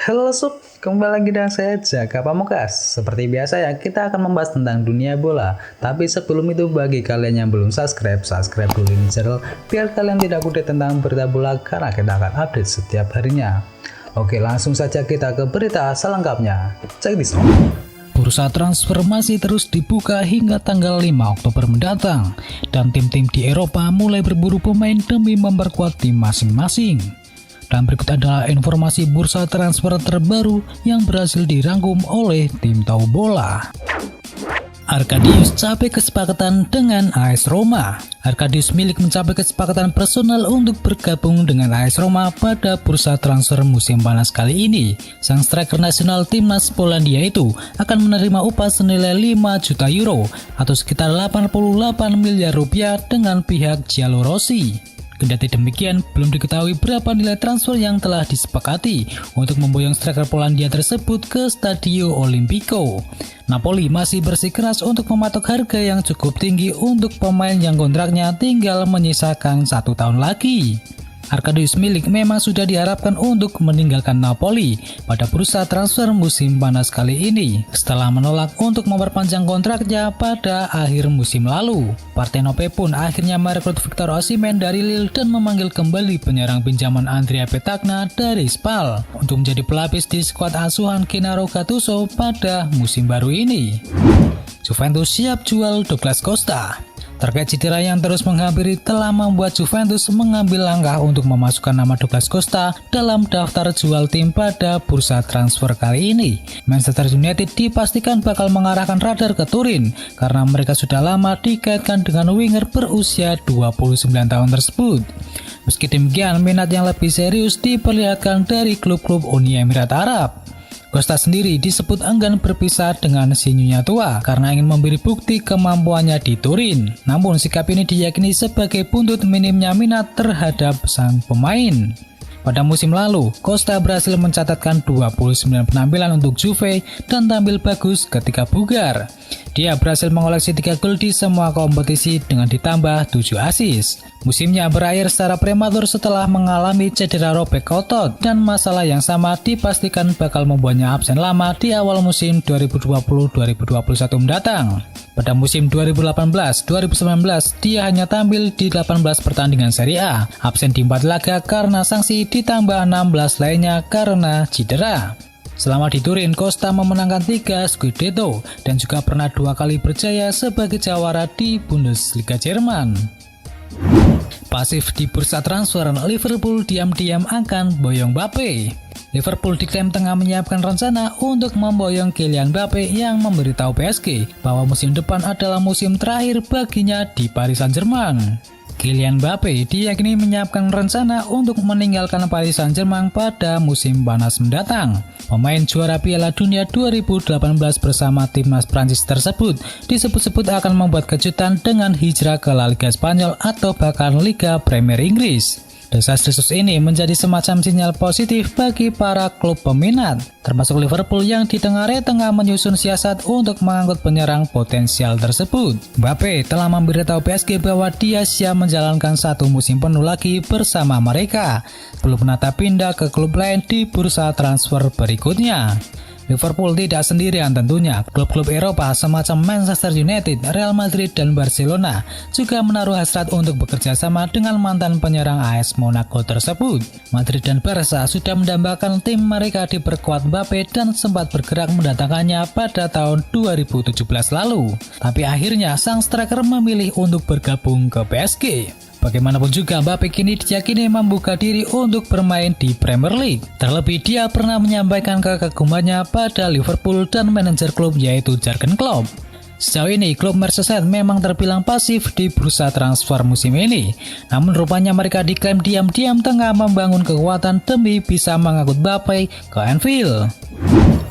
Halo Sob, kembali lagi dengan saya Jaka Pamungkas. Seperti biasa ya, kita akan membahas tentang dunia bola. Tapi sebelum itu, bagi kalian yang belum subscribe dulu ini channel biar kalian tidak update tentang berita bola karena kita akan update setiap harinya. Oke, langsung saja kita ke berita selengkapnya. Check this out. Bursa transfer masih terus dibuka hingga tanggal 5 Oktober mendatang, dan tim-tim di Eropa mulai berburu pemain demi memperkuat tim masing-masing. Dan berikut adalah informasi bursa transfer terbaru yang berhasil dirangkum oleh tim tahu bola. Arkadius capai kesepakatan dengan AS Roma. Arkadius Milik mencapai kesepakatan personal untuk bergabung dengan AS Roma pada bursa transfer musim panas kali ini. Sang striker nasional timnas Polandia itu akan menerima upah senilai 5 juta euro atau sekitar 88 miliar rupiah dengan pihak Giallorossi. Kendati demikian, belum diketahui berapa nilai transfer yang telah disepakati untuk memboyong striker Polandia tersebut ke Stadio Olimpico. Napoli masih bersikeras untuk mematok harga yang cukup tinggi untuk pemain yang kontraknya tinggal menyisakan 1 tahun lagi. Arkadius Milik memang sudah diharapkan untuk meninggalkan Napoli pada bursa transfer musim panas kali ini setelah menolak untuk memperpanjang kontraknya pada akhir musim lalu. Partenope pun akhirnya merekrut Victor Osimhen dari Lille dan memanggil kembali penyerang pinjaman Andrea Petagna dari Spal untuk menjadi pelapis di skuad asuhan Gennaro Gattuso pada musim baru ini. Juventus siap jual Douglas Costa. Terkait cedera yang terus menghampiri telah membuat Juventus mengambil langkah untuk memasukkan nama Douglas Costa dalam daftar jual tim pada bursa transfer kali ini. Manchester United dipastikan bakal mengarahkan radar ke Turin karena mereka sudah lama dikaitkan dengan winger berusia 29 tahun tersebut. Meski demikian, minat yang lebih serius diperlihatkan dari klub-klub Uni Emirat Arab. Costa sendiri disebut enggan berpisah dengan sinyunya tua karena ingin memberi bukti kemampuannya di Turin. Namun sikap ini diyakini sebagai buntut minimnya minat terhadap sang pemain. Pada musim lalu, Costa berhasil mencatatkan 29 penampilan untuk Juve dan tampil bagus ketika bugar. Dia berhasil mengoleksi 3 gol di semua kompetisi dengan ditambah 7 assist. Musimnya berakhir secara prematur setelah mengalami cedera robek otot dan masalah yang sama dipastikan bakal membuatnya absen lama di awal musim 2020-2021 mendatang. Pada musim 2018-2019, dia hanya tampil di 18 pertandingan Serie A, absen di 4 laga karena sanksi ditambah 16 lainnya karena cedera. Selama di Turin, Costa memenangkan 3 Scudetto dan juga pernah 2 kali berjaya sebagai jawara di Bundesliga Jerman. Pasif di bursa transfer, Liverpool diam-diam akan boyong Mbappe. Liverpool diklaim tengah menyiapkan rencana untuk memboyong Kylian Mbappe yang memberitahu PSG bahwa musim depan adalah musim terakhir baginya di Paris Saint-Germain. Kylian Mbappe diyakini menyiapkan rencana untuk meninggalkan Paris Saint-Germain pada musim panas mendatang. Pemain juara Piala Dunia 2018 bersama timnas Prancis tersebut disebut-sebut akan membuat kejutan dengan hijrah ke La Liga Spanyol atau bahkan Liga Premier Inggris. Desas-desus ini menjadi semacam sinyal positif bagi para klub peminat, termasuk Liverpool yang didengarnya tengah menyusun siasat untuk mengangkut penyerang potensial tersebut. Mbappe telah memberitahu PSG bahwa dia siap menjalankan 1 musim penuh lagi bersama mereka, belum menata pindah ke klub lain di bursa transfer berikutnya. Liverpool tidak sendirian tentunya. Klub-klub Eropa semacam Manchester United, Real Madrid, dan Barcelona juga menaruh hasrat untuk bekerja sama dengan mantan penyerang AS Monaco tersebut. Madrid dan Barca sudah mendambakan tim mereka diperkuat Mbappe dan sempat bergerak mendatangkannya pada tahun 2017 lalu. Tapi akhirnya sang striker memilih untuk bergabung ke PSG. Bagaimanapun juga, Mbappe kini diyakini membuka diri untuk bermain di Premier League. Terlebih dia pernah menyampaikan kekagumannya pada Liverpool dan manajer klub yaitu Jurgen Klopp. Sejauh ini, klub Merseyside memang terbilang pasif di bursa transfer musim ini. Namun rupanya mereka diklaim diam-diam tengah membangun kekuatan demi bisa mengangkut Mbappe ke Anfield.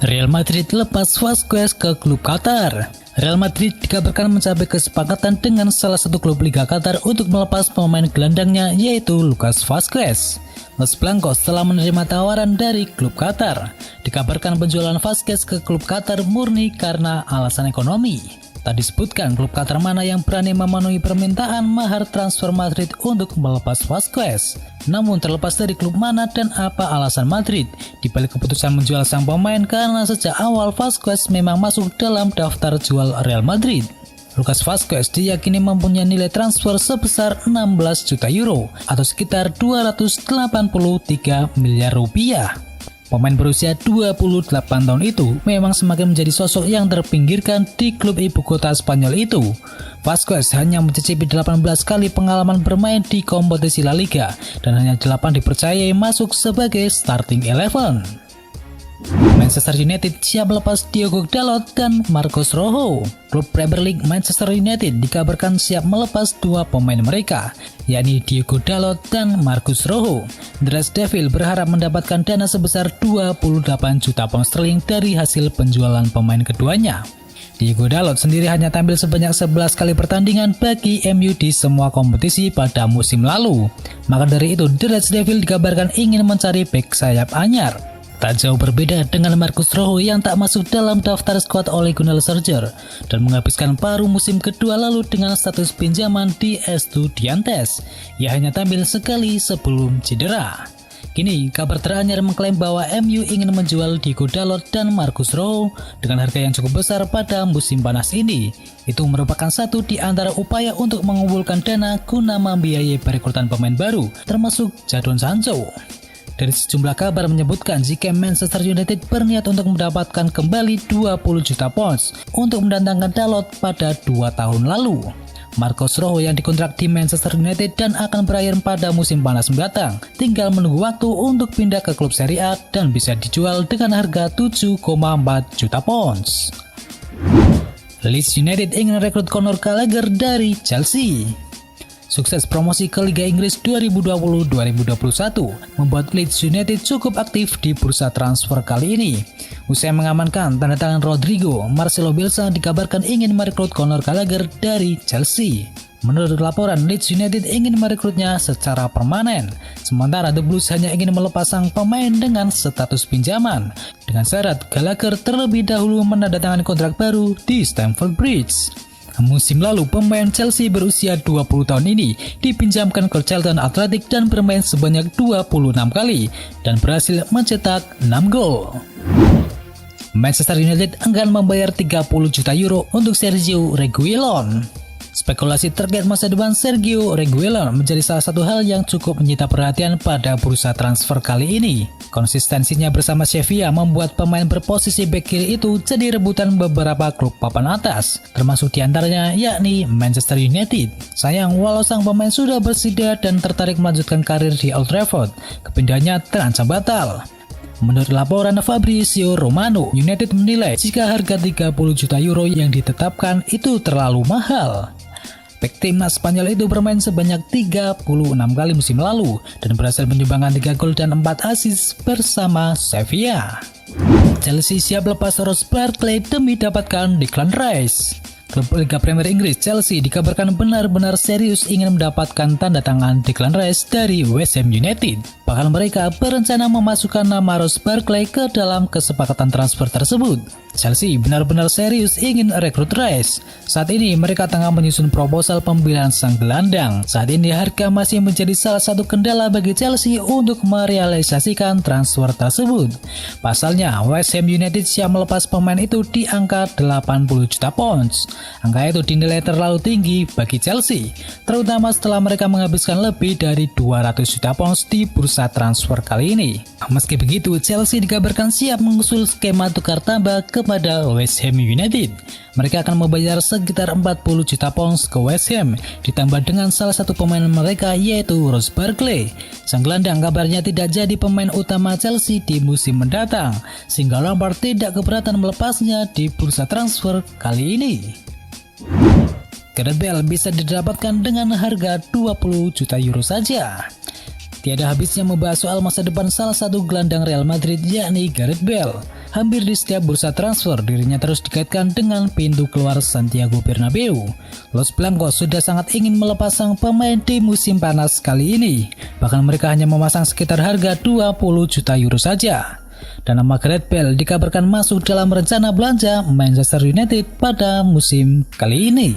Real Madrid lepas Vazquez ke klub Qatar. Real Madrid dikabarkan mencapai kesepakatan dengan salah satu klub Liga Qatar untuk melepas pemain gelandangnya yaitu Lucas Vazquez. Los Blancos telah menerima tawaran dari klub Qatar. Dikabarkan penjualan Vazquez ke klub Qatar murni karena alasan ekonomi. Tak disebutkan klub Qatar mana yang berani memenuhi permintaan mahar transfer Madrid untuk melepas Vazquez. Namun terlepas dari klub mana dan apa alasan Madrid dibalik keputusan menjual sang pemain, karena sejak awal Vazquez memang masuk dalam daftar jual Real Madrid. Lucas Vazquez diyakini mempunyai nilai transfer sebesar 16 juta euro atau sekitar 283 miliar rupiah. Pemain berusia 28 tahun itu memang semakin menjadi sosok yang terpinggirkan di klub ibu kota Spanyol itu. Vazquez hanya mencicipi 18 kali pengalaman bermain di kompetisi La Liga dan hanya 8 dipercayai masuk sebagai starting 11. Manchester United siap melepas Diogo Dalot dan Marcos Rojo. Klub Premier League Manchester United dikabarkan siap melepas dua pemain mereka, yakni Diogo Dalot dan Marcos Rojo. The Red Devils berharap mendapatkan dana sebesar 28 juta pound sterling dari hasil penjualan pemain keduanya. Diogo Dalot sendiri hanya tampil sebanyak 11 kali pertandingan bagi MU di semua kompetisi pada musim lalu. Maka dari itu, The Red Devils dikabarkan ingin mencari bek sayap anyar. Tak jauh berbeda dengan Marcos Rojo yang tak masuk dalam daftar skuad oleh Gunnar Solskjaer dan menghabiskan paruh musim kedua lalu dengan status pinjaman di Estudiantes. Ia hanya tampil sekali sebelum cedera. Kini kabar teranyar mengklaim bahwa MU ingin menjual Diogo Dalot dan Marcos Rojo dengan harga yang cukup besar pada musim panas ini. Itu merupakan satu di antara upaya untuk mengumpulkan dana guna membiayai perekrutan pemain baru, termasuk Jadon Sancho. Dari sejumlah kabar menyebutkan jika Manchester United berniat untuk mendapatkan kembali 20 juta pounds untuk mendatangkan Dalot pada 2 tahun lalu. Marcos Rojo yang dikontrak di Manchester United dan akan berakhir pada musim panas mendatang, tinggal menunggu waktu untuk pindah ke klub Serie A dan bisa dijual dengan harga 7,4 juta pounds. Leeds United ingin rekrut Conor Gallagher dari Chelsea. Sukses promosi ke Liga Inggris 2020-2021 membuat Leeds United cukup aktif di bursa transfer kali ini. Usai mengamankan tanda tangan Rodrigo, Marcelo Bielsa dikabarkan ingin merekrut Conor Gallagher dari Chelsea. Menurut laporan, Leeds United ingin merekrutnya secara permanen, sementara The Blues hanya ingin melepas sang pemain dengan status pinjaman, dengan syarat Gallagher terlebih dahulu menandatangani kontrak baru di Stamford Bridge. Musim lalu, pemain Chelsea berusia 20 tahun ini dipinjamkan ke Charlton Athletic dan bermain sebanyak 26 kali dan berhasil mencetak 6 gol. Manchester United enggan membayar 30 juta euro untuk Sergio Reguilon. Spekulasi terkait masa depan Sergio Reguilon menjadi salah satu hal yang cukup menyita perhatian pada bursa transfer kali ini. Konsistensinya bersama Sevilla membuat pemain berposisi bek kiri itu jadi rebutan beberapa klub papan atas, termasuk diantaranya yakni Manchester United. Sayang, walau sang pemain sudah bersedia dan tertarik melanjutkan karir di Old Trafford, kepindahannya terancam batal. Menurut laporan Fabrizio Romano, United menilai jika harga 30 juta euro yang ditetapkan itu terlalu mahal. Bek timnas Spanyol itu bermain sebanyak 36 kali musim lalu dan berhasil menyumbangkan 3 gol dan 4 assist bersama Sevilla. Chelsea siap lepas Ross Barkley demi dapatkan Declan Rice. Klub Liga Premier Inggris Chelsea dikabarkan benar-benar serius ingin mendapatkan tanda tangan Declan Rice dari West Ham United. Bahkan mereka berencana memasukkan nama Ross Barkley ke dalam kesepakatan transfer tersebut. Chelsea benar-benar serius ingin rekrut Rice. Saat ini mereka tengah menyusun proposal pembelian sang gelandang. Saat ini harga masih menjadi salah satu kendala bagi Chelsea untuk merealisasikan transfer tersebut. Pasalnya, West Ham United siap melepas pemain itu di angka 80 juta pounds. Angka itu dinilai terlalu tinggi bagi Chelsea, terutama setelah mereka menghabiskan lebih dari 200 juta pounds di bursa transfer kali ini. Meski begitu, Chelsea dikabarkan siap mengusul skema tukar tambah kepada West Ham United. Mereka akan membayar sekitar 40 juta pounds ke West Ham, ditambah dengan salah satu pemain mereka yaitu Ross Barkley. Sang gelandang kabarnya tidak jadi pemain utama Chelsea di musim mendatang, sehingga Lampard tidak keberatan melepasnya di bursa transfer kali ini. Gareth Bale bisa didapatkan dengan harga 20 juta euro saja. Tiada habisnya membahas soal masa depan salah satu gelandang Real Madrid yakni Gareth Bale. Hampir di setiap bursa transfer dirinya terus dikaitkan dengan pintu keluar Santiago Bernabeu. Los Blancos sudah sangat ingin melepas sang pemain di musim panas kali ini. Bahkan mereka hanya memasang sekitar harga 20 juta euro saja. Dan nama Gareth Bale dikabarkan masuk dalam rencana belanja Manchester United pada musim kali ini.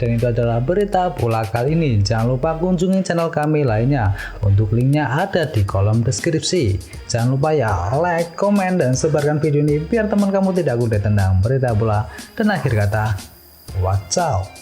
Dan itu adalah berita bola kali ini. Jangan lupa kunjungi channel kami lainnya. Untuk linknya ada di kolom deskripsi. Jangan lupa ya like, komen, dan sebarkan video ini biar teman kamu tidak update tentang berita bola. Dan akhir kata, watch out.